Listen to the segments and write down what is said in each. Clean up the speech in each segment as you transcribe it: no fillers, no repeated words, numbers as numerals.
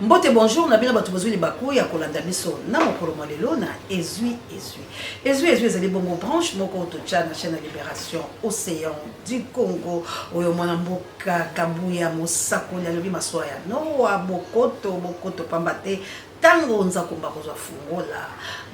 Mbote bonjour na bina batu bazuli baku ya kolanda biso na mokolo molelo na ezui ezali bongo branche moko to na chaîne Libération Océan du Congo oyo mwana mboka Kabuya Mosako ya lobi maswaya no wa bokoto pambate tango nzakomba kozwa fungola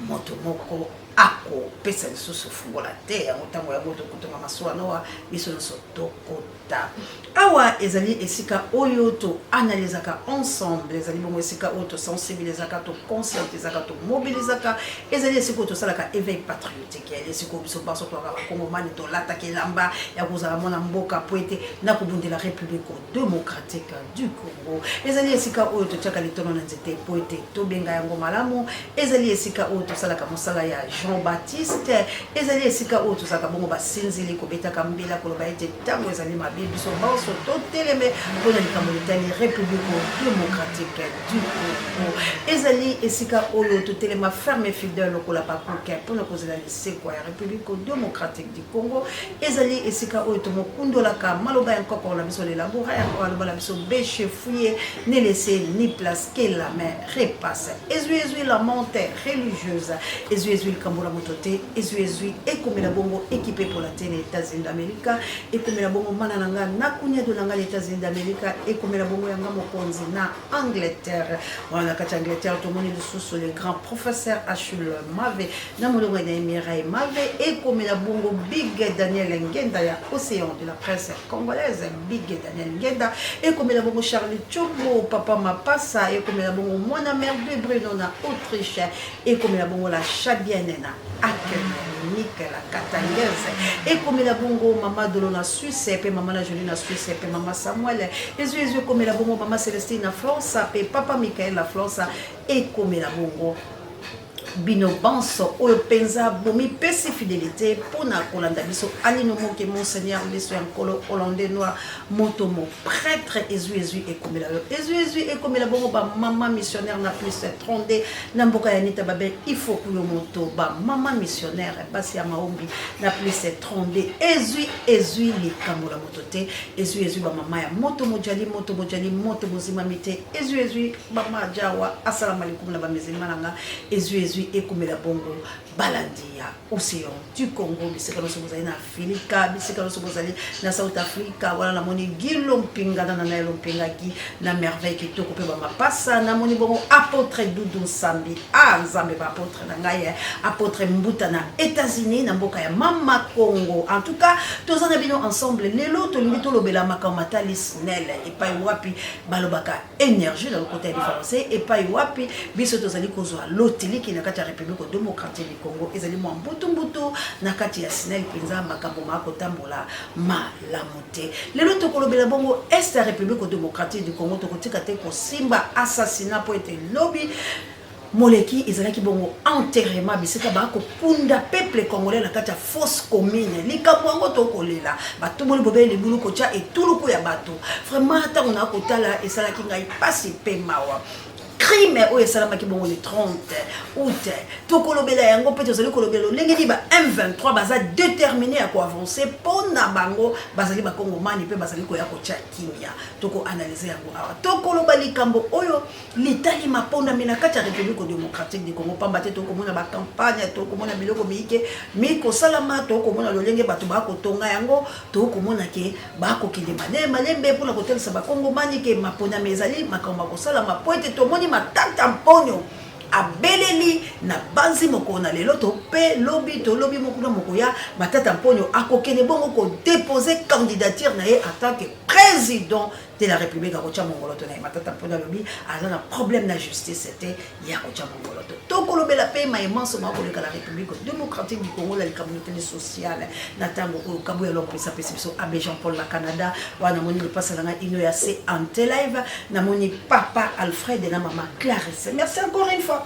moto moko ako pesa lisusu fungola te yango tango ya moto kutonga maswa no biso no tokota awa ezali esika oyo to analysaka ensemble ezali bongo esika oyo to sensibilisaka to conscientisaka to mobilisaka ezali esika to salaka éveil patriotique ya esika biso baso to ka bakongomani to lataka elamba ya kozala mwana mboka poete na kobundela République démocratique du Congo ezali esika oyo to tiaka litono na nzete poete to benga yango malamu ezali esika oyo to salaka mosala ya Jean-Baptiste ezali esika oyo to salaka bongo basinzili kobetaka mbila koloba ete tango ezali mabe biso baso to teleme pona likambo letali République démocratique du Congo ezali esika oyo to telema ferme fidèle lokola bakoke pona kozela lisekwa ya République démocratique du Congo ezali esika oyo to mokundolaka maloba ya nkoko na biso l'élaborer maloba la biso bêche fouiller ne laisser ni place que la main repasse ezui la montagne religieuse ezui kambola motote ezui ekomela bongo équipé pour la télé États-Unis d'Amérique ekomela bongo manananga na kunya de langa les États-Unis d'Amérique ekomela bongo yanga mokonzi na Angleterre wana kati Angleterre to moni lisusu le grand professeur Achille Mave na molongo na Mireille Mave ekomela bongo Big Daniel Ngenda ya Océan de la presse congolaise Big Daniel Ngenda ekomela bongo Charlie Tchobo papa Mapasa ekomela bongo mwana mère de Bruno na Autriche ekomela bongo la Chabienne na Akenik la Katangaise ekomela bongo mama Dolo na Suisse pe mama la Jolie na Suisse pe mama Samuel ezui ekomela bongo mama Célestine na France pe papa Michael la France ekomela bongo Bino Banso oyo penza bomi pesi fidélité pona kolanda biso alino moke monseigneur biso ya nkolo hollandais noir motomo prêtre ezui ekomela ezui ekomela bongo ba mama missionnaire na plus 32 na mboka ya nita babe il faut kuyo moto ba mama missionnaire basi ya maombi na plus 32 ezui likambo la motote ezui ba mama ya moto mojali moto mozima mite ezui ba majawa assalamu alaikum na ba mizima nanga ezui ekomela bongo balandia Océan du Congo bisika no sobozali na Afrika bisika no sobozali na South Africa wala na moni gilo mpinga na naelo mpingaki na merveille kitoko pe ba mapasa na moni bongo apôtre Doudou Sambi nzambe ba apôtre na ngai apôtre Mbuta na États-Unis na mboka ya mama Congo en tout cas tozana bino ensemble lelo to limito lobela makamata lisnel et pas wapi balobaka énergie dans le côté différencié et pas wapi biso tozali kozwa loteli ki na kati ya République démocratique du Congo ezali mo mbutu na kati ya Sinel pinza makambo mako tambola malamu te lelo tokolobela bongo est ya République démocratique du Congo tokotika te ko simba assassinat po ete lobby moleki ezalaki bongo enterrement bisika ba ko punda peuple congolais na kati ya fosse commune likambo ngo tokolela bato boli bobele libulu ko tia etuluku ya bato vraiment ta on a kotala esalaki ngai pasi pe mawa crime oyo esalamaki bongo le 30 août tokolobela yango mpe tozali kolobela lengeli ba M23 baza déterminé à avancer pona bango bazali bakongomani mpe bazali koya kotia kimia toko analyser yango awa tokoloba likambo oyo litali maponda mina kati ya République démocratique du Congo pamba te tokomona ba campagne tokomona biloko miike miko salama tokomona lolenge bato bakotonga yango tokomona ke bakokende malembe mpona kotelisa bakongomani ke maponda mezali makambo kosalama po ete tomoni matata mponyo abeleli na banzi moko na lelo to pe lobby moko na moko ya matata mponyo akokene bongo ko déposer candidature na ye en tant que président de la République à Kocha Mongoloto na matata mponyo lobby azana problème na justice c'était ya Kocha Mongoloto to kolobela pe ma immense mako de la République démocratique du Congo la communauté sociale na tango ko kabu ya lopesa pesa biso abbé Jean-Paul la Canada wana moni le passe la ino ya c'est en live na moni papa Alfred na maman Clarisse merci encore une fois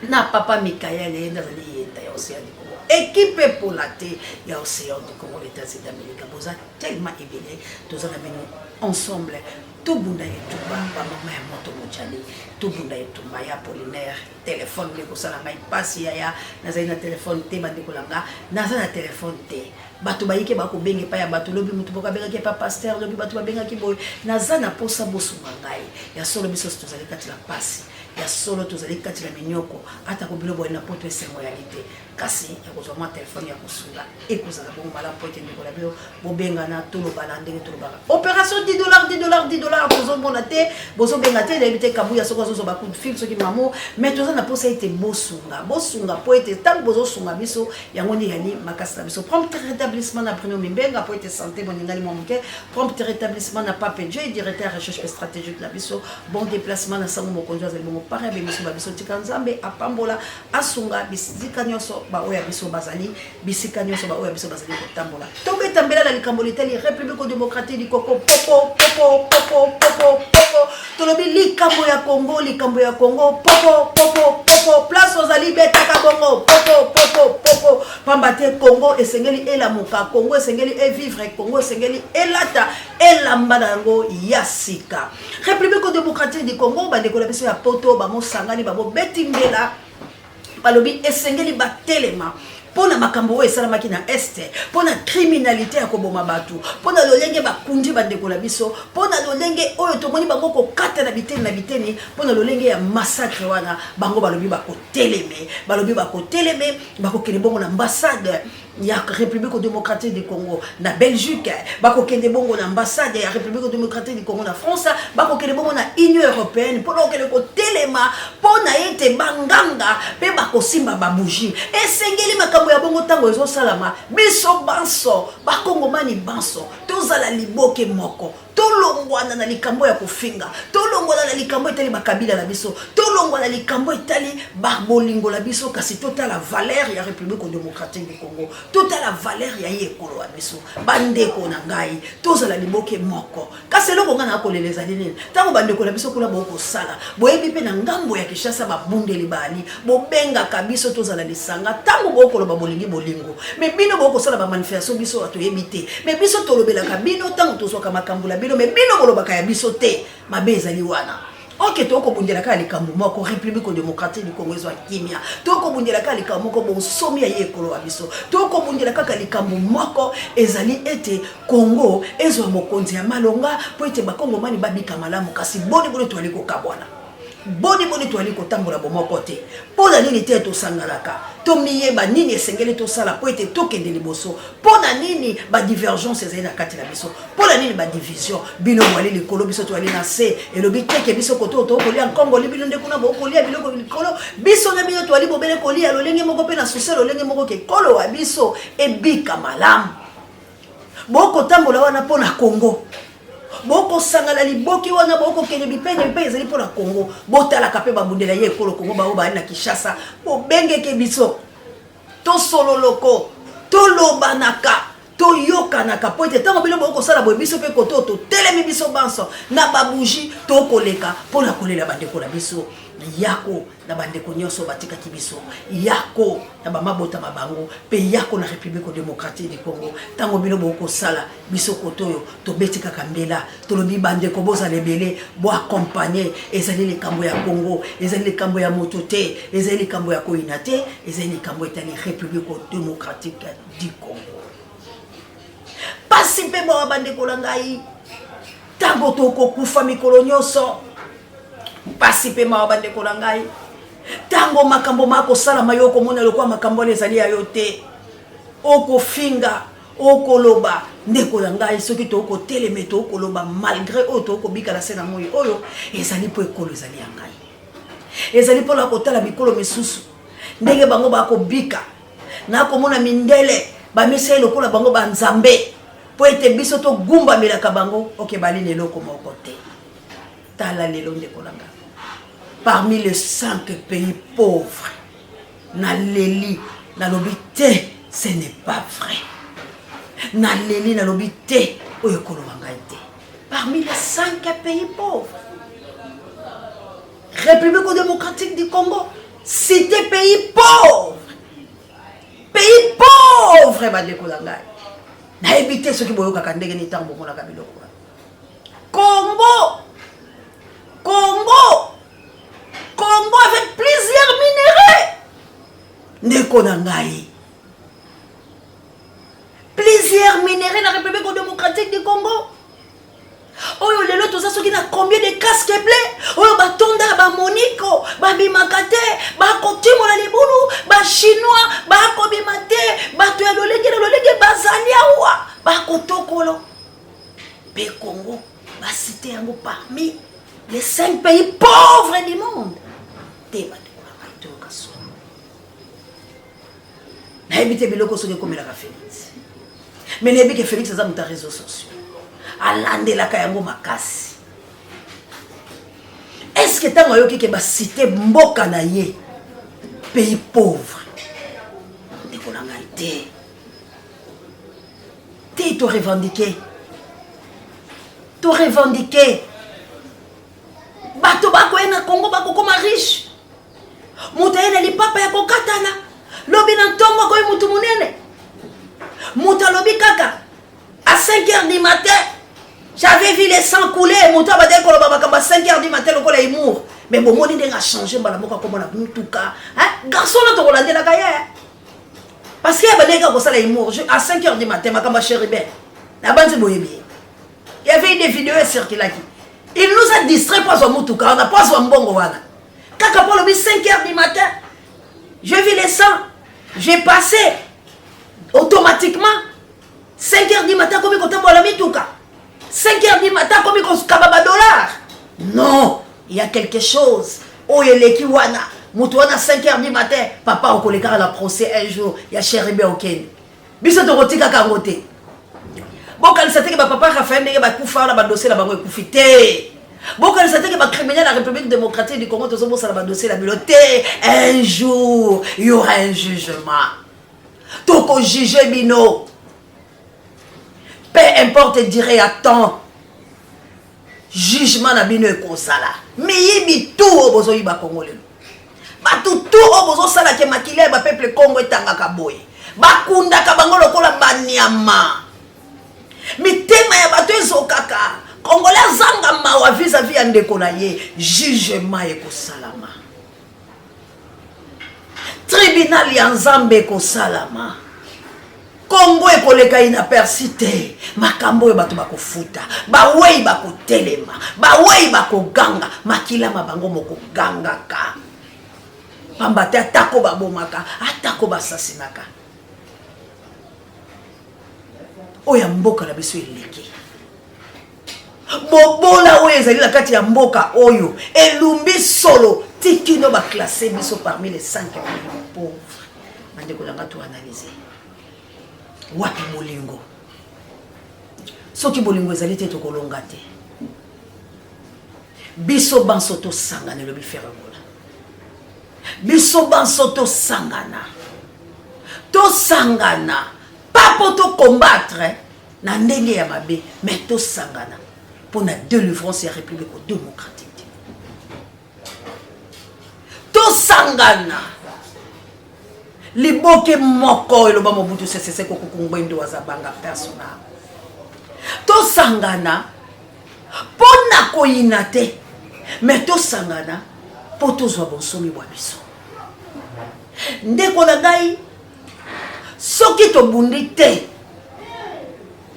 na papa Michael et Ndazali ya Océan du Congo équipe pour la thé ya Océan du Congo les États-Unis d'Amérique boza tellement ébélé tous en ensemble tout bunda etumba ba mama ya moto mojali tout bunda etumba ya Polinaire téléphone le kosala ngai pasi ya nazali na téléphone te bande kolanga nazali na téléphone te bato bayike bako benge pa ya bato lobi mutu boka benga ki pa pasteur lobi bato ba benga ki boy nazana posa bosunga ngai ya solo biso tozali kati la pasi ya solo tozali kati la minyoko ata ko bilo boy na poto esengoyalité kasi ya kozwa mwa telefone ya kosunga ekozala bongo malamu po ete ndeko na bio bobengana tolobana ndenge tolobaka opération $10 tozomona te bozobenga te nayebi te kabuya soki azozwa coup de fil soki mamo mais toza na posa ete bosunga po ete ntango bozosunga biso yango nde yali makasi na biso prompt rétablissement na Bruno Mimbenga po ete santé boningani mwa moke prompt rétablissement na Pape Dieu directeur recherche stratégique na biso bon déplacement na sango mokonzi azali bongo pare bebiso babiso tika nzambe apambola asunga bisika nyonso ba oya biso bazali bisika nyonso ba oya biso bazali kotambola tobeta mbela na likambo litali république démocratique du Congo popo tolobi likambo ya Congo popo place ozali betaka bongo popo pambate Congo esengeli elamuka Congo esengeli vivre Congo esengeli elata elamba nango yasika république démocratique du Congo bandeko la biso ya poto ba mosangani ba beti mbela balobi esengeli batelema pona makambo oyo esalamaki na este pona criminalité ya koboma bato pona lolenge bakundi bandeko na biso pona lolenge oyo tomoni bango kokata na biteni pona lolenge ya massacre wana bango balobi bakoteleme bakokende bongo na ambassade ya République démocratique du Congo na Belgique bakokende bongo na ambassade ya République démocratique du Congo na France bakokende bongo na Union européenne pona okende kotelema pona ete banganga pe bakosimba babuji esengeli makambo ya bongo tango ezo salama biso banso bakongomani banso tozala liboke moko tolongwana na likambo ya kofinga tolongwana na likambo etali bakabila na biso tolongwana na likambo etali babolingo la biso kasi totala valeur ya République démocratique du Congo totala valeur ya yekolo ya biso bandeko na ngai tozala liboke moko kasi eloko nga na koleleza nini tango bandeko na biso kula boko sala boyebi pe na ngambo ya Kinshasa babundeli bali bobenga kabiso tozala lisanga tango boko lo babolingi bolingo me bino boko sala ba manifestation biso atoyebi te me biso tolobela kabino tango tozwa makambo la bino me bino bolobaka ya biso te mabe ezali wana ok toko bundela ka likambo moko République démocratique du Congo ezwa kimia toko bundela ka likambo moko bonsomi ya yekolo ya biso toko bundela ka likambo moko ezali ete Congo ezwa mokonzi ya malonga po ete bakongomani babika malamu kasi boni to aliko kabwana boni to aliko tambola bomoko te pona nini te to sangalaka to miyeba nini esengeli to sala po ete tokende liboso pona nini ba divergence ezali na kati na biso pona nini ba division bino wali likolo biso to ali na se elobi teke biso koto to kolia nkongo libino nde kuna bo kolia biloko likolo biso na bino to ali bobele kolia lolenge moko pe na suselo lolenge moko ke kolo wa biso ebika malamu boko tambola wana pona Congo boko sangala liboki wana boko kene bipene ezali pona Congo botala kape babundela ye ekolo Congo bao ba na Kinshasa bobengeke biso to solo loko to lobanaka to yokanaka po ete tango bilo boko sala boye biso pe koto to telemi biso banso na babuji to koleka pona kolela bandeko na biso yako na bandeko nyonso batika kibiso yako na bamabota mabango pe yako na République démocratique du Congo tango bino boko sala biso kotoyo to betika kambela to lobi bandeko boza lebele bo accompagner ezali likambo ya Congo ezali likambo ya motote ezali likambo ya koinate ezali likambo etali République démocratique du Congo pasi pe bo bandeko la ngai tango to kokufa mikolo nyonso pasi pe ma bandeko la ngai tango makambo mako sala mayoko mona lokwa makambo ezali ayo te okofinga okoloba ndeko la ngai soki to ko teleme to koloba malgré o to ko bika la sena moyo oyo ezali po ekolo ezali ya ngai ezali po la kotala bikolo misusu ndenge bango bako bika na komona mindele ba mesa lokola bango ba nzambe po ete biso to gumba melaka bango okebali lelo ko moko te tala lelo ndeko la ngai parmi les 5 pays pauvres na leli na lobité ce n'est pas vrai na leli na lobité oyo koloba ngai te parmi les 5 pays pauvres République démocratique du Congo cité pays pauvres bandeko la ngai na éviter ceux qui boyoka kandenge ni tango mona kabiloko Congo avec plusieurs minéraux ndeko na ngai plusieurs te plaît, oyo batonda ba Monico, ba bimakate, ba kotimo la libulu, ba chinois, ba kobimate, ba to ya lolenge bazalia wa, ba kotokolo. Pe Congo, ba cité yango parmi les 5 pays pauvres du monde. Te ba de ko kaso. Na ebite biloko soki komela ka Félix. Mais nebi ke Félix aza muta réseaux sociaux. Alandelaka yango makasi. Est-ce que tango yoki ke ba cité mboka na ye pays pauvre? Ndeko na ngai te. Te to revendiquer. To revendiquer. Bato bako na Congo bako koma riche. Muta ene li papa ya kokatana. Lobi na ntongo ko mutu munene. Muta lobi kaka. À 5h du matin, j'avais vu les sangs couler. Muta ba deko loba bakamba 5h du matin lokola imour. Mais bon moni ndenga changer mbala moka ko mona mutuka. Hein? Garçon na to kolande la kaya. Parce que ba deka ko sala imour à 5h du matin makamba chéribé. Na banzi boyebi. Il y avait des vidéos circulées qui. Il nous a distrait pas son mutuka, on a pas son mbongo wana. Kaka pour le 5h du matin, j'ai vu les sangs. J'ai passé automatiquement 5h du matin comme quand on voit la mituka. 5h du matin comme quand on kababa dollar. Non, il y a quelque chose. Oh, il est qui wana. Moutouana 5h du matin, papa au collègue à la procès un jour, il y a chéribé au Ken. Biso de rotika karoté. Bon, quand il s'était que papa Raphaël n'est pas couffard là, dossier là, bango coufité. Bon, quand il s'était que ma criminel la République démocratique du Congo, tout ça là, dossier la bibliothèque. Un jour, il y aura un jugement. Toko juge bino. Peu importe, dirait attends. Jugement na bino e kosala. Mais yibi tout au bozo yiba congolais. Ba tout au bozo sala ke makile ba peuple Congo etangaka boye. Ba kunda ka bango lokola banyama. Mitema ya bato ezokaka. Congolais zanga mawa vis-à-vis ya ndeko na ye. Jugement e kosalama. Tribunal ya Nzambe e kosalama. Congo e koleka inapercité. Makambo e bato bako futa. Ba wei bako telema. Ba wei bako ganga. Makila mabango moko ganga ka. Pambate atako babomaka. Atako basasinaka. Oya mboka na biso eleki. Bobola oyo ezali na kati ya mboka oyo. Elumbi solo. Tikino ba classé biso parmi les 5 millions pauvres. Mandeko langa to analyser. Wapi bolingo. Soki bolingo ezali te tokolonga te. Biso bansoto sangana lobi ferabola. Biso bansoto sangana. To sangana. Pas pour te combattre na ndenge ya mabe, mais to sangana pour la délivrance ya République démocratique. To sangana liboke moko eloba mobutu sese ko kungwendo wazabanga personnel. To sangana pona koyina te, mais to sangana pour to zwa bonsomi bwa biso. Ndeko na ngai soki to bundi te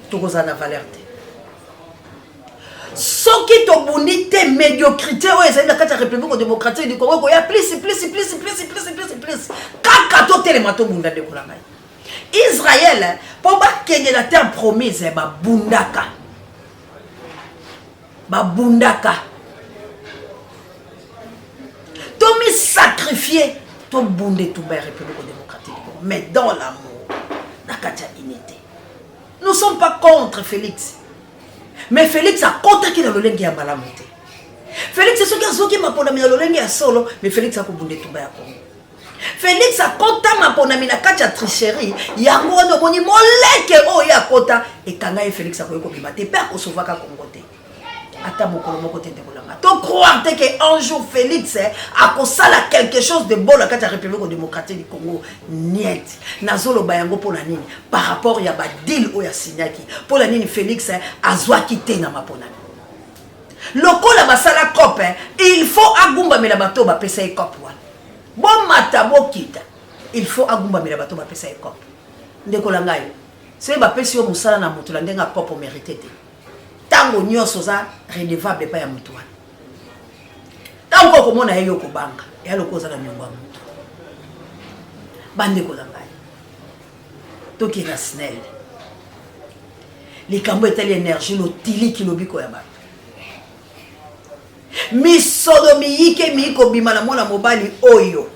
tokoza na valeur te. Soki to bundi te médiocrité oyo ezali na kati ya République démocratique du Congo koya plus kaka to telema to bunda de kola ngai. Israël po bakende na terre promise babundaka to mi sacrifier to bunde to ba République démocratique du Congo, mais dans l'amour. Unité. Nous ne sommes pas contre Félix. Mais Félix a contacté dans le lengue à Malamote. Félix c'est ce qui m'a ponami dans le lengue à solo, mais Félix a coupé tout bas. Félix a contacté ma ponami na kacha tricherie. Yango no boni moleke o ya kota et kanga Félix a coupé maté père ko sovaka kongote. Ata mokolo moko tete bolanga. To croire que un jour Félix a kosala quelque chose de bon la kacha République démocratique du Congo. Niet. Nazolo bayango pour la nini par rapport ya ba deal o ya signaki. Pour la nini Félix azwa kité na mapona. Lokola basala cop il faut agumba mela bato ba pesa e cop wana. Bon mata bokita. Il faut agumba mela bato ba pesa e cop. Ndeko la ngai. C'est ba pesi o musala na mutu la ndenga cop o mérité te. Tango nyoso za redevable pa ya mutu wana. komona yo kobanga ya lokoza na nyonga mutu bande ko ngai toki na snel likambo etali énergie lotili kilobiko ya bato misolo miyike miyiko bima na mwana mobali oyo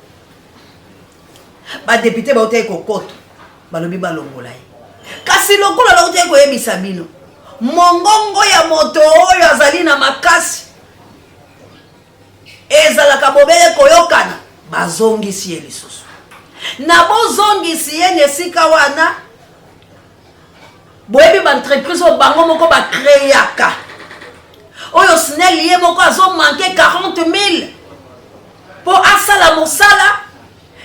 ba député ba otay kokoto balobi balongola ye kasi lokola la otay koyebisa bino mongongo ya moto oyo azali na makasi ezalaka bobele koyokana bazongisi ye lisusu na bozongisi ye nesika wana boyebi baentreprise oyo bango moko bakreaka oyo snel ye moko azomanke 40 000 mpo asala mosala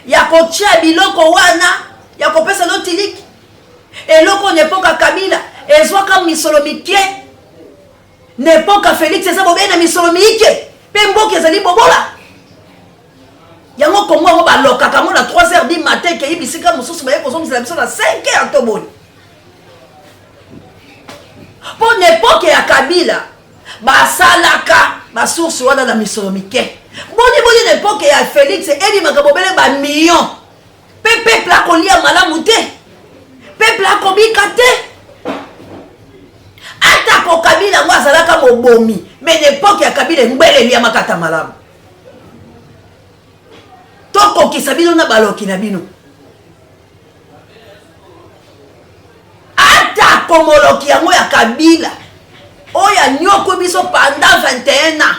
ya kotia biloko wana ya kopesa lotiliki eloko nepoka Kabila ezwaka misolo mike nepoka Félix eza bobe na misolo mike pe mboka ezali bobola yango kongo yango balokaka mo na 3h du matin ke ibisika mosusu baye kozongisa biso na 5h toboni mpo nepoke ya Kabila basalaka basource wana na misolo mike boni nepoke ya Félix ebimaka bobele bamillion pe peuple akolia malamu te peuple akobika te atako Kabila ngo azalaka mobomi me nepoke ya Kabila ngbele lia makata malamu tokokisa bino na baloki na bino atako moloki yango ya Kabila oyo anyoko biso pendant 21 ans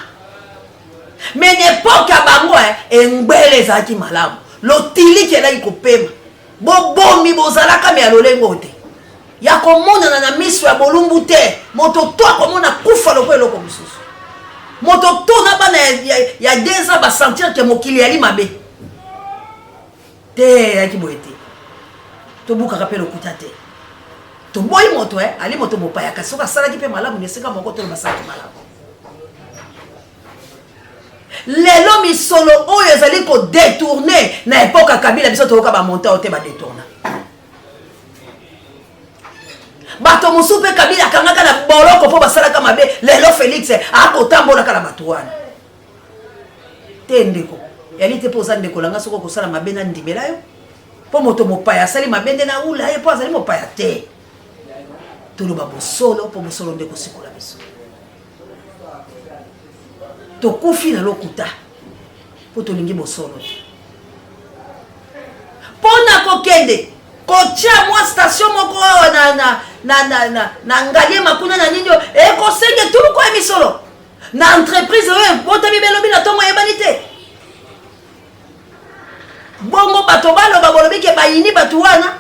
me nepoke ya bango engbele ezalaki malamu lotiliki elaki kopema bobomi bozalaka me ya lolengo te ya komonana na miso ya bolumbu te moto to akomona kufa loko eloko mosusu moto to na bana ya 2 ans basentir ke mokili yali mabe te yaki boye te tobukaka mpe lokuta te toboyi moto ali moto mopaya kasi soki asalaki mpe malamu nesika moko tolo basalaki malamu lelo misolo oyo ezali kodetourne na epoke ya Kabila biso toyoka bamonta oyo te badetourna bato mosusu mpe Kabila akangaka na boloko mpo basalaka mabe lelo Félix akotambolaka na bato wana te ndeko yali te mpo oza ndeko langa soki okosala mabe na ndimela yo mpo moto mopaya asali mabe nde na ula ye mpo azali mopaya te toloba bosolo mpo bosolo nde kosikola biso tokufi na lokuta mpo tolingi bosolo te mpo na kokende kotia mwa station moko na ngalie makuna na nini ekosenge tuluko ya misolo na entreprise oyo botami belobi na ntongo yebani te bongo bato baloba bolobi ke bayini bato wana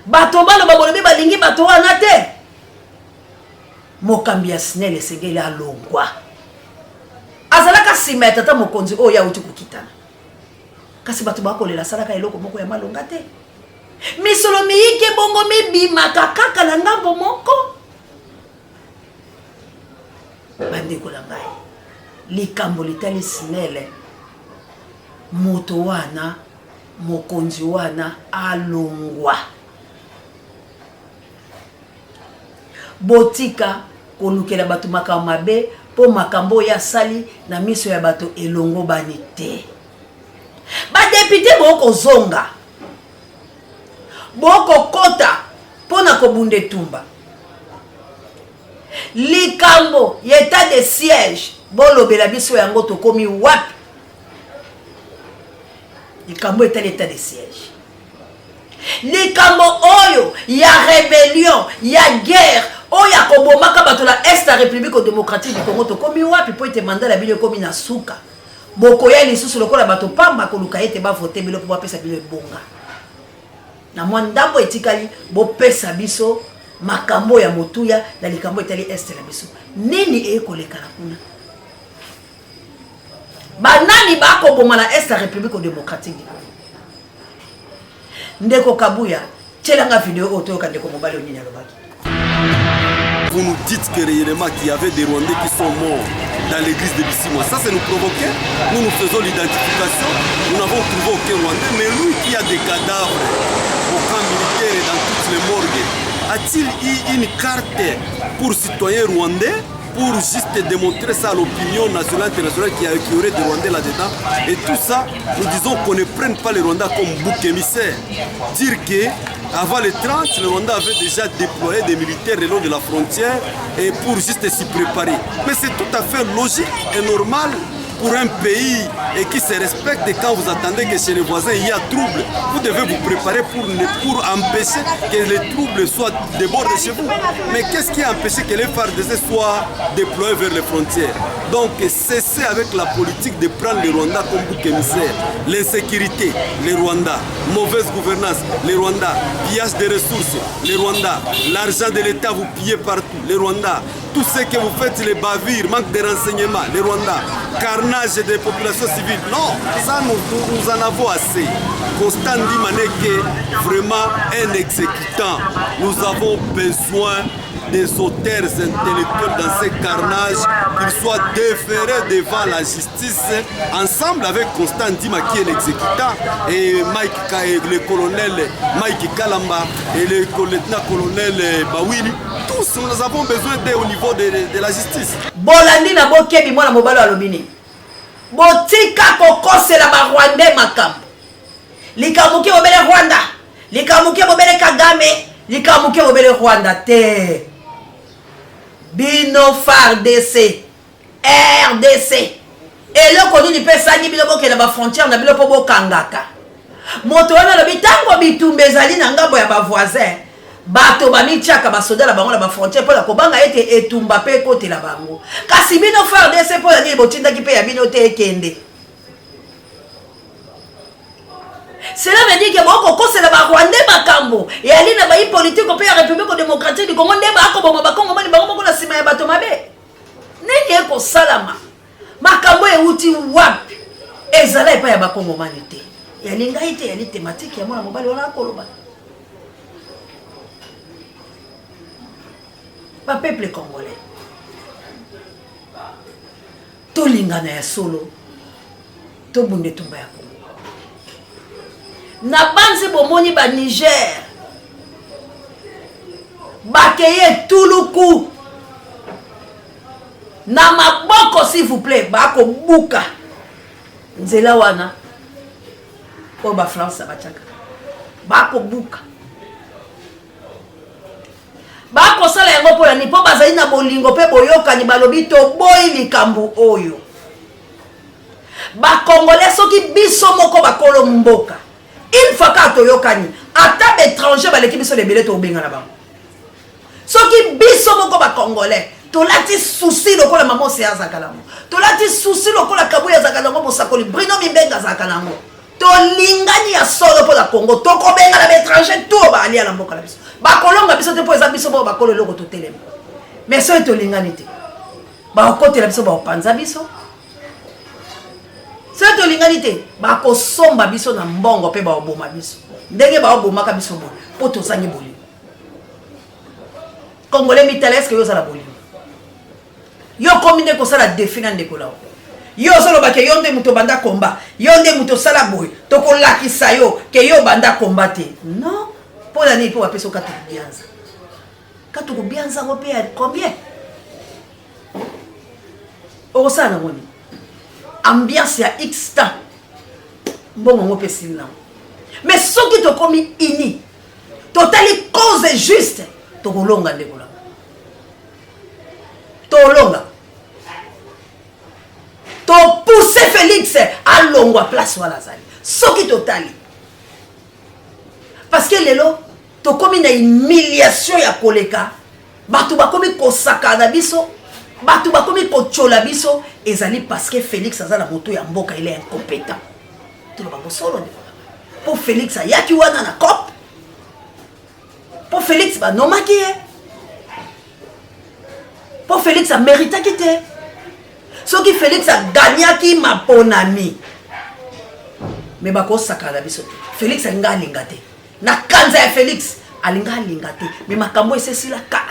bato baloba bolobi balingi bato wana te mokambi ya snel esengeli alongwa azalaka nsima ya tata mokonzi oyo yauti kokitana kasi bato bakolela asalaka eloko moko ya malonga te misolo miyike bongo mibimaka kaka na ngambo moko bandeko na ngai likambo litali snel moto wana mokonzi wana alongwa botika kolukela bato makambo mabe po makambo ya sali na miso ya bato elongo bani te badepute bokozonga bokokota po na kobunde tumba likambo ya état de siège bolobela biso yango tokomi wapi likambo etali état de siège likambo oyo ya rébellion ya guerre oyo akobomaka bato na est ya république démocratique du Congo tokomi wapi po ete manda na bino ekomi na suka bokoya lisusu lokola bato pamba koluka ete bavote bilo mpo bapesa bino ebonga na mwa ndambo etikali bopesa biso makambo ya motuya na likambo etali est na biso nini ekolekana kuna banani bakoboma na est ya république démocratique du Congo ndeko Kabuya tchelanga vidéo otoyoka ndeko mobali onini alobaki. Vous nous dites que réellement qu'il y avait des Rwandais qui sont morts dans l'église de Bissimo. Ça, c'est nous provoquer. Nous faisons l'identification. Nous n'avons trouvé aucun Rwandais. Mais lui qui a des cadavres au camp militaire et dans toutes les morgues, a-t-il eu une carte pour citoyens rwandais pour juste démontrer ça à l'opinion nationale, internationale qui aurait des Rwandais là-dedans. Et tout ça, nous disons qu'on ne prenne pas les Rwandais comme bouc émissaire. Dire qu'avant les 30, le Rwanda avait déjà déployé des militaires le long de la frontière et pour juste s'y préparer. Mais c'est tout à fait logique et normal pour un pays et qui se respecte, et quand vous attendez que chez les voisins il y a trouble, vous devez vous préparer pour empêcher que les troubles soient débordés chez vous. Mais qu'est-ce qui a empêché que les FARDC soient déployés vers les frontières? Donc cessez avec la politique de prendre les Rwandais comme bouc émissaire. L'insécurité, les Rwandais. Mauvaise gouvernance, les Rwandais. Pillage des ressources, les Rwandais. L'argent de l'État, vous pillez partout, les Rwandais. Tout ce que vous faites, les bavures, manque de renseignements, les Rwandais. Carnage des populations civiles. Non, ça nous en avons assez. Constant Ndima n'est que vraiment un exécutant. Nous avons besoin des auteurs intellectuels dans ces carnages, qu'ils soient déférés devant la justice, ensemble avec Constant Ndima qui est l'exécutant, et le colonel Mike Kalamba et le lieutenant-colonel Bawili. Tous, nous avons besoin d'eux au niveau de la justice. Bolandi na bokebi mwana mobalo alobini. Botika kokosela ba Rwandais makambo. Likamuke obele Rwanda. Likamuke obele Kagame. Likamuke obele Rwanda te. Bino FARDC. RDC. Et le connu du pesani bino boke na ba frontière na bino po bokangaka. Moto wana lobi tango bitumbe ezali na ngambo ya ba voisin. Bato bamichaka basoda la bango na ba frontière pour la kobanga ete etumba pe kote la bango. Kasi bino FARDC pour la ni botinda ki pe ya bino te ekende. Cela veut dire que boko kose la ba Rwandais makambo et ali na ba politique pe ya République démocratique du Congo ndeba akoboma ba Congo mani bango na sima ya bato mabe. Nini eko salama. Makambo e uti wapi. Ezala pa ya ba Congo mani te. Ya linga ite ya ni thématique ya mwana mobali wana koloba. Pas peuple congolais. To lingana ya solo. To bunde tumba ya Congo. Na banze bomoni ba Niger. Bakeye tuluku. Na maboko s'il vous plaît, bako buka. Nzela wana. Po ba France ba chaka. Bako buka. Bako sala yango po ni po bazali na bolingo pe boyoka ni balobi to boy likambu oyo. Ba Congolais soki biso moko bakolo mboka. Une fois ka toyokani, ata étranger ba l'équipe biso le belé to benga na bango. Soki biso moko ba Congolais, to lati souci lokola maman se azakalamo. To lati souci lokola kabu ya zakalamo bosakoli Bruno Mibenga zakalamo. To lingani ya solo pour la Congo, to ko benga na étranger to ba ali ala mboka la biso. Ba kolonga biso te po eza biso ba kolo loko to telema. Mais so to lingani te. Ba kote la biso ba panza biso. So to lingani te, ba ko somba biso na mbongo pe ba oboma biso. Ndenge ba oboma ka biso bo, po to sangi boli. Congolais mitales que yo za la boli. Yo combine ko sala définir ndeko lawo. Yo solo ba ke yo nde muto banda komba, yo nde muto sala boy, to ko lakisa yo ke yo banda kombate. Non. Pour l'année pour appeler ça Katukubianza. Katukubianza on paye combien? Au ça na moni. Ambiance ya X temps. Bon on peut s'il là. Mais ce qui te commis ini. Totali cause juste. To kolonga ndeko la. To longa. To pousser Félix à longwa place wala zali. Ce qui totali. Parce que lelo to komi na humiliation ya koleka batu ba komi kosaka na biso batu ba komi kochola biso ezali parce que Félix azala moto ya mboka il est incompétent to ba bosolo de pour Félix ayaki wana na cop pour Félix ba nomaki pour Félix a mérité quitter ce qui Félix a gagné qui ma ponami mais ba kosaka na biso Félix a ngalingate na kanza ya Félix alinga lingate mais makambo ese la ka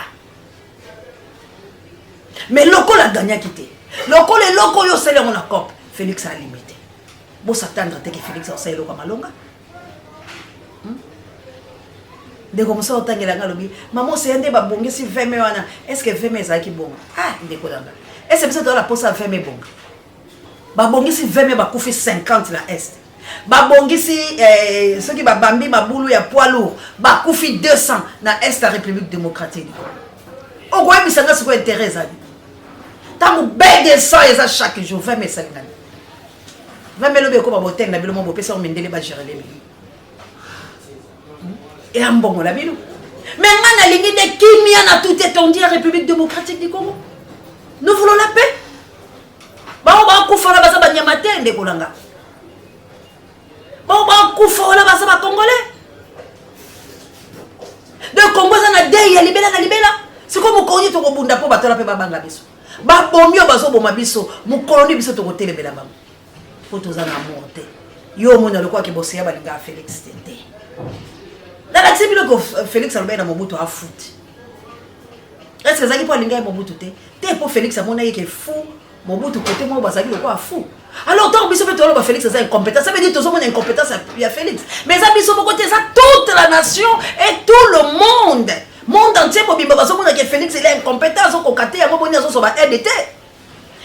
mais loko la gagna quitté loko le loko yo sele on a cop Félix a limité bo s'attendre que Félix a sele loko malonga ndeko mosa otangela nga lobi maman c'est ande ba bongisi 20 wana est-ce que 20 ezaki bongo ah ndeko langa est-ce que ça la posa 20 bongo ba bongisi 20 ba kufi 50 la est ba bongisi ceux qui ba bambi mabulu ya poids lourd ba kufi 200 na est la République démocratique o quoi bisanga ce ko intérêt ça tant bede ça eza chaque jour 20 mais ça ngani 20 mais lobi ko ba boteng na bilomo bo pesa o mendele ba gérer les et un bon la bino. Mais on a ligné des Kimia na tout étendu la République démocratique du Congo. Nous voulons la paix. Ba ba ku fora ba sa ba nyamate nde kolanga. Ba ba ku fora ba sa ba congolais. De Congo ça na dé ya libela na libela. C'est comme konyi to ko bunda po ba tola pe ba banga biso. Ba bomio ba so boma biso, mu koloni biso to ko telebela bango. Po to za na monte. Yo mona le kwa ke bosia ba linga Félix Tete. Dans la tibilo que Félix Alobé na Mobutu a foot. Est-ce que ça qui pour linga Mobutu te pour Félix amona yeke fou Mobutu côté moi basaki le quoi fou. Alors tant biso fait to Félix ça incompétent ça veut dire tout une incompétence à Félix. Mais ça biso côté ça toute la nation et tout le monde entier mobimba baso mona que Félix il est incompétent so kokate ya moboni aso so ba RDT.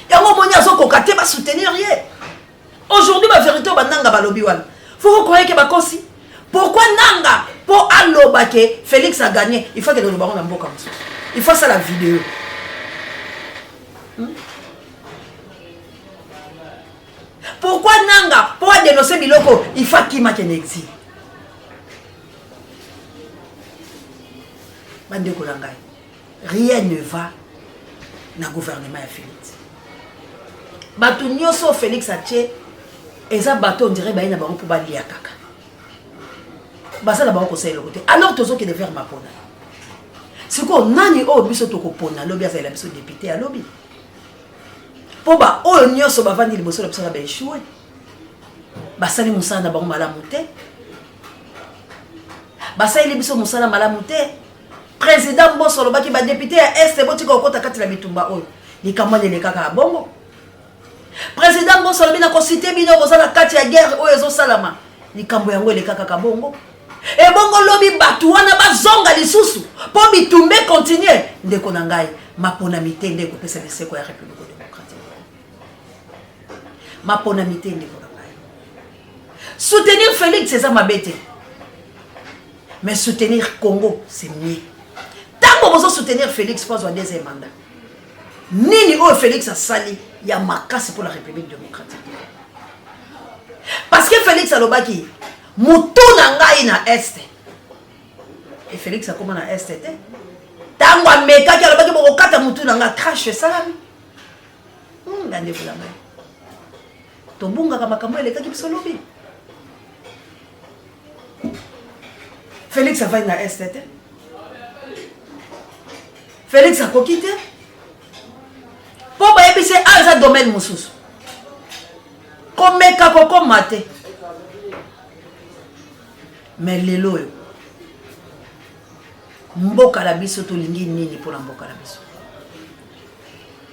Ya moboni aso kokate ba soutenir rien. Aujourd'hui ma vérité ba nanga ba lobi wana. Faut croire que ba kosi. Pourquoi nanga pour aloba que Félix a gagné, il faut que nous baron mboka. Il faut ça la vidéo. Pourquoi nanga pour dénoncer biloko, il faut qu'il m'a exil. Bande kolanga. Rien ne va na gouvernement ya Félix. Bato nyoso Félix a tché eza bato on dirait ba ina bango pour balia kaka. Basa la bango conseil le côté alors tozo qui devait ma pona c'est quoi nani o biso to ko pona lobi asa la biso député à lobby po ba o nyoso ba vandi liboso la biso ba échoué basali musana bango malamu te basali biso musana malamu te président Bosso lobaki ba député à est boti ko kota kati la bitumba oyo likamane le kaka bongo président Bosso lobi na ko cité bino bozala kati ya guerre oyo zo salama likambo yango le kaka bongo. Et bongo lobi batu wana bazonga lisusu po bitumbe continuer ndeko na ngai maponamité ndeko pesa leseko ya République démocratique maponamité ndeko na ngai soutenir Félix c'est ça mabete mais soutenir Congo c'est mieux tango bozo soutenir Félix pour son deuxième mandat nini o Félix a sali ya makasi pour la République démocratique parce que Félix alobaki mutuna ngai na este et Félix a comment na este te tango ameka ki alobaki boko kata mutuna nga crash salami ngande fula mai to bunga kama kamwe eleka ki bisolobi Félix a vai na este te Félix a kokite po ba ebise aza domaine mususu komeka koko mate mais lelo yo mboka la biso to lingi nini pour la mboka la biso.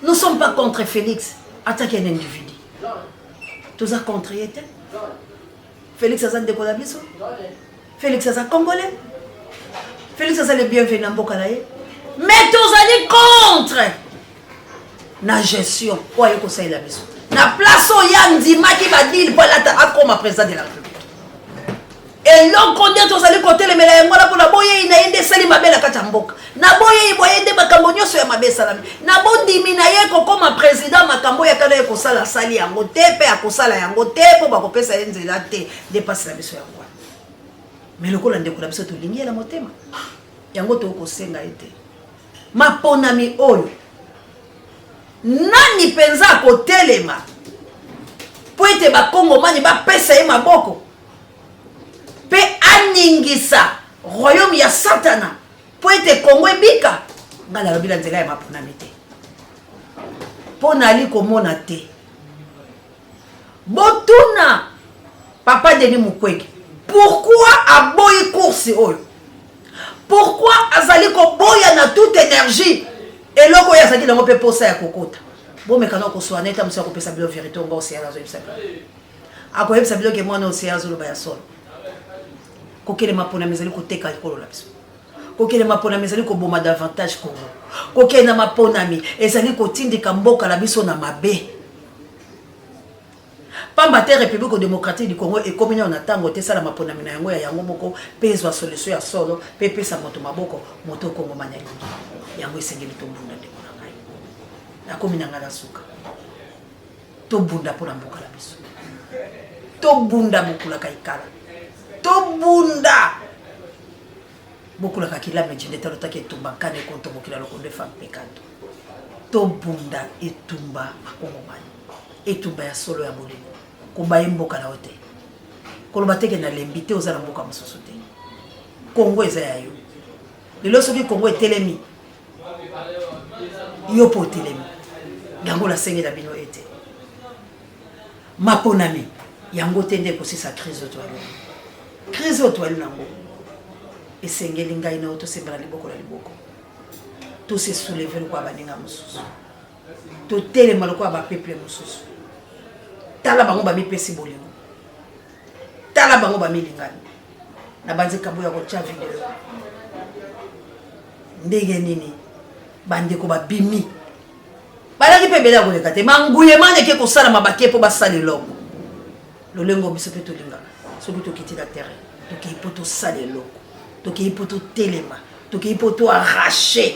Nous sommes pas contre Félix attaquer un individu tous à contre était Félix a de la biso Félix a congolais Félix a le bienvenu na mboka la ye mais tous allez contre na gestion quoi yoko ça la biso na place o yandi maki badil pour la comme président de la République. Et l'on connaît tous allez côté les mélages moi pour la boye ina ende sali mabela kata mboka na boye boyende makambo nyoso ya mabesa la na bondi minaye ko comme président makambo ya kana ko sala sali yango tepe akosala yango tepe ba ko pesa enzela te dépasse la biso yango mais le ko la ndeko la biso to lingi la motema yango to ko senga ete maponami oyo nani penza ko telema po ete ba Kongo mani ba pesa ye maboko pe aningisa royaume ya satana po ete Kongo ebika ngala lobila nzela ya maponami te po nali komona te botuna papa Denis Mukwege pourquoi aboyi course oyo pourquoi azali ko boya na toute énergie et loko ya zaki nango pe posa ya kokota bo mekana ko soana eta musa ko pesa bilo vérité ngo océan azo yebisa ako yebisa bilo ke mwana océan azo loba ya solo kokele mapona mezali ko teka ikolo la biso kokele maponami ezali koboma davantage Congo kokele na maponami ezali kotindika mboka na biso na mabe pamba te République démocratique du Congo ekomi na tango te sala maponami na yango ya yango moko pezwa solution ya solo pe pesa moto maboko moto Congo manyaki yango esengeli tombunda ndeko na ngai akomi na ngala suka tobunda pona mboka la biso tobunda mokula kaikala tobunda bokula kakila mejinde talota ke tumba kane konto bokila lokonde fam pekato tobunda etumba makongo mani etumba ya solo ya bolingo komba mboka na ote koloba teke na lembi te ozala mboka mosusu te Congo eza ya yo lelo soki Congo etelemi yo po telemi yango la senge la bino ete maponami yango tende kosisa crise otoali nango esengeli ngai na oto sembala liboko la liboko to se soulever kwa baninga mosusu to telema lokwa ba peuple mosusu tala bango ba mipesi bolingo tala bango ba milingani na banzeka boya ko tcha video ndenge nini bandeko ba bimi balaki pe bela ko lekate manguye mane ke ko sala mabake po ba sala loko lolengo biso pe to linga soki to kitila terrain to ki poto sala loko to ki poto telema to ki poto arracher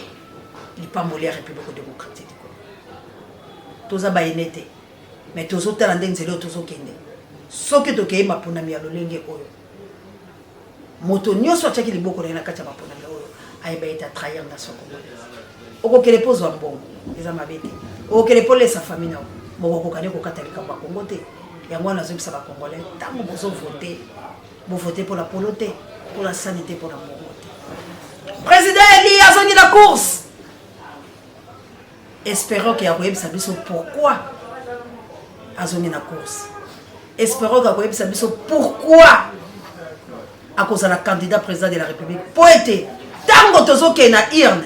li pamoli ya République démocratique du Congo toza ba enete mais tozo tala ndenge lelo tozo kende soki to ke maponami ya lolenge oyo moto nyonso ataki liboko na kati ya maponami oyo ayeba eta trahir nation congolaise okokele pozo mbongo eza mabete okokele pole sa famille na moko kokane kokata likambo Congo te yango na zobisa ba congolais tango bozo voter bo voter pour la polote pour la sanité pour la mobilité président Eli azongi la course espérons qu'il y a koyebisa biso pourquoi azongi na course espérons qu'il y a koyebisa biso pourquoi à cause de la candidat président de la République pour être tango tozoke na irne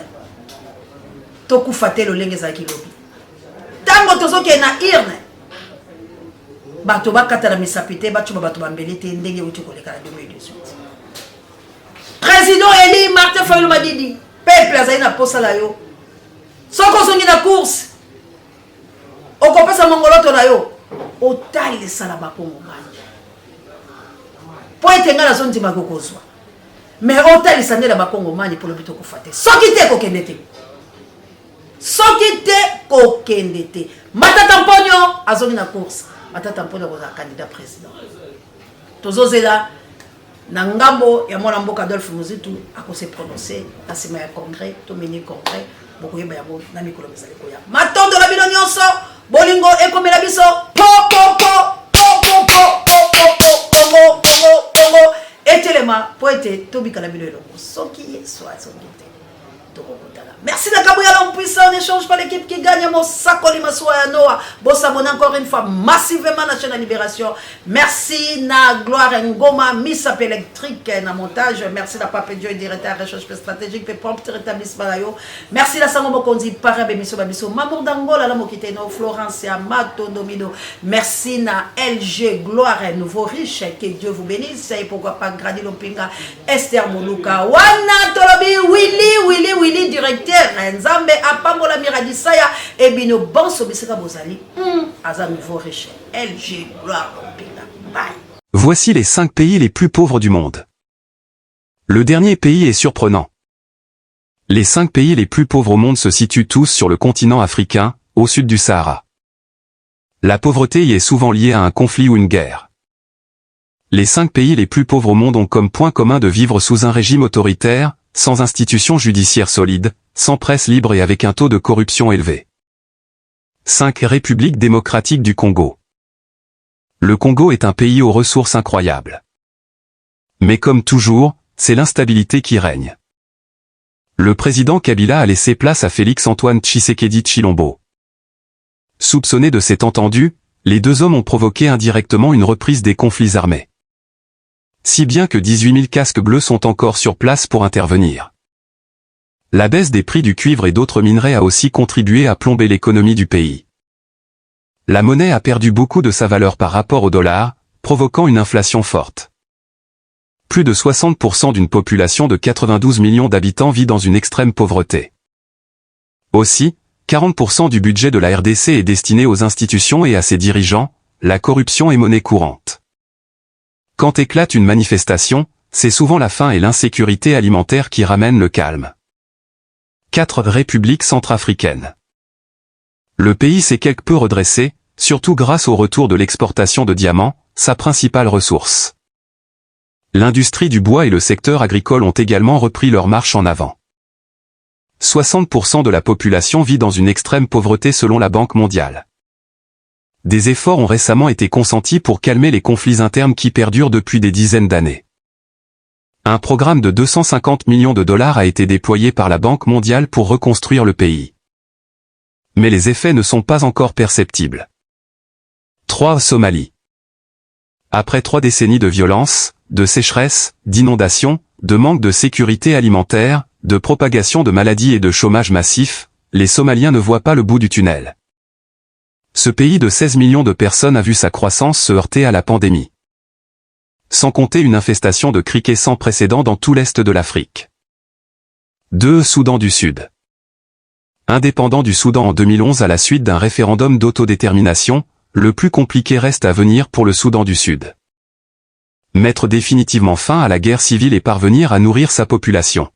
tokufa te lolenge ezalaki lobi tango tozoke na irne bato bakata na misapi te bacuba bato bambeli te ndenge euti koleka na 2018 président Eli Martin Fayulu Madidi peuple azali na posala yo soko ozongi na course okopesa mongoloto na yo otalisa na bakongo mani po ete nga nazondima kokozwa mais otalisa nde na bakongo mani po lobi tokufa te soki te kokende te soki te kokende te Matata Mponyo azongi na course Matata Mponyo kozala candidat président tozozela na ngambo ya mwana mboka Adolphe Muzitu akose prononcer na sima ya congrès to mini congrès bokoyeba yango na mikolo misali koya matondo la bino nyonso bolingo ekomela biso po etelema po ete tobika la bino elongo soki yeso azongi te tokokutana. Merci la Kabouya l'homme puissant, on échange par l'équipe qui gagne mon sakoli maswa Noah. Bon s'abonner encore une fois massivement à la chaîne de Libération. Merci na Gloire Ngoma, Miss Up électrique na montage. Merci la Pape Dieu directeur recherche stratégique pe prompt rétablissement là yo. Merci la Sango Mokonzi Parabe Misso Babiso Mamour Dangola la Mokiteno Florence et Amato Domino. Merci na LG Gloire nouveau riche que Dieu vous bénisse et pourquoi pas Gradi Lompinga Esther Moluka Wana Tolobi Willy directeur Nzambe apambola miradisaya et bino bonso biseka bozali aza nouveau riche LG Gloire Lompinga. Bye. Voici les 5 pays les plus pauvres du monde. Le dernier pays est surprenant. Les 5 pays les plus pauvres au monde se situent tous sur le continent africain, au sud du Sahara. La pauvreté y est souvent liée à un conflit ou une guerre. Les 5 pays les plus pauvres au monde ont comme point commun de vivre sous un régime autoritaire, sans institutions judiciaires solides, sans presse libre et avec un taux de corruption élevé. 5 République démocratique du Congo. Le Congo est un pays aux ressources incroyables. Mais comme toujours, c'est l'instabilité qui règne. Le président Kabila a laissé place à Félix-Antoine Tshisekedi Tshilombo. Soupçonnés de cet entendu, les deux hommes ont provoqué indirectement une reprise des conflits armés. Si bien que 18 000 casques bleus sont encore sur place pour intervenir. La baisse des prix du cuivre et d'autres minerais a aussi contribué à plomber l'économie du pays. La monnaie a perdu beaucoup de sa valeur par rapport au dollar, provoquant une inflation forte. plus de 60% d'une population de 92 millions d'habitants vit dans une extrême pauvreté. Aussi, 40% du budget de la RDC est destiné aux institutions et à ses dirigeants, la corruption est monnaie courante. Quand éclate une manifestation, c'est souvent la faim et l'insécurité alimentaire qui ramènent le calme. 4. République centrafricaine. Le pays s'est quelque peu redressé, surtout grâce au retour de l'exportation de diamants, sa principale ressource. L'industrie du bois et le secteur agricole ont également repris leur marche en avant. 60% de la population vit dans une extrême pauvreté selon la Banque mondiale. Des efforts ont récemment été consentis pour calmer les conflits internes qui perdurent depuis des dizaines d'années. Un programme de 250 millions de dollars a été déployé par la Banque mondiale pour reconstruire le pays. Mais les effets ne sont pas encore perceptibles. 3. Somalie. Après 3 décennies de violence, de sécheresse, d'inondations, de manque de sécurité alimentaire, de propagation de maladies et de chômage massif, les Somaliens ne voient pas le bout du tunnel. Ce pays de 16 millions de personnes a vu sa croissance se heurter à la pandémie. Sans compter une infestation de criquets sans précédent dans tout l'est de l'Afrique. 2. Soudan du Sud. Indépendant du Soudan en 2011 à la suite d'un référendum d'autodétermination, le plus compliqué reste à venir pour le Soudan du Sud. Mettre définitivement fin à la guerre civile et parvenir à nourrir sa population.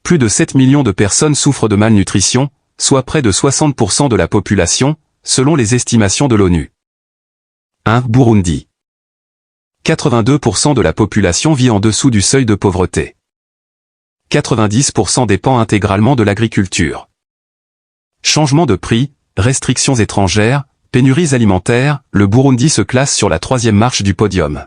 Plus de 7 millions de personnes souffrent de malnutrition, soit près de 60% de la population, selon les estimations de l'ONU. 1. Burundi. 82% de la population vit en dessous du seuil de pauvreté. 90% dépend intégralement de l'agriculture. Changement de prix, restrictions étrangères, pénuries alimentaires, le Burundi se classe sur la 3e marche du podium.